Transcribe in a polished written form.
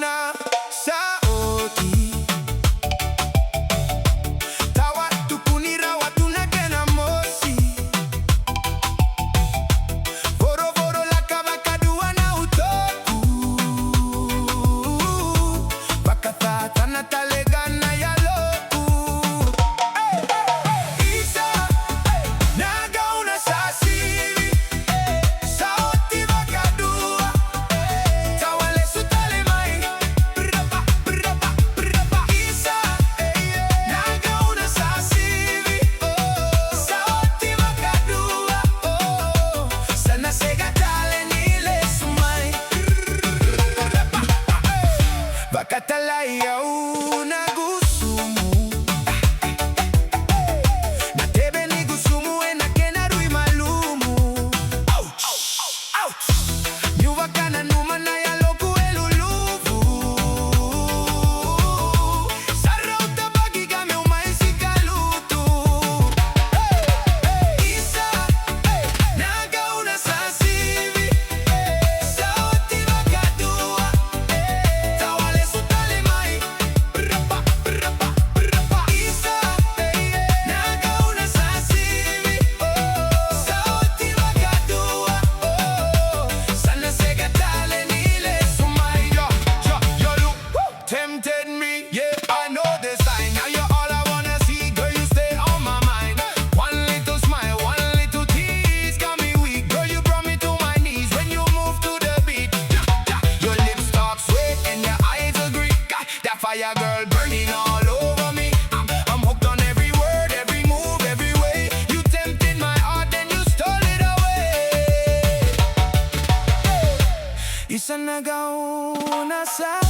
Gauna Sa Oti. Tawa tukunira watu na gana mosi. Voro voro la kabakadua na utoku. Bakatata na talegana ya loku. Isa Na Gauna Sa Oti. Sa Oti bakadua. Tawale sutale mai. Braba braba braba. Isa Na Gauna Sa Oti. Sa Oti bakadua. Sana segatale nile sumai. Bakatalaya una gusumu. Na tebe ni gusumu ena kena rui malumu. Ouch! Ouch! Nyuwa kana numa na ya loku eluluvu. Sarauta bagi game umaisi galutu. Isa Na Gauna Sa Oti. Sa Oti bakadua. Tawale sutale mai. Braba braba braba. Isa Na Gauna Sa Oti. Sa Oti bakadua. Sana segatale nile sumai. Yo look tempted me. Yeah, I know the sign. Now you're all I wanna see. Girl, you stay on my mind. One little smile, one little tease got me weak. Girl, you brought me to my knees when you move to the beat. Your lips talk sweet and your eyes agree. Got that fire, girl, burning all over me. I'm hooked on every word, every move, every way. You tempted my heart, then you stole it away. Isa Na Gauna Sa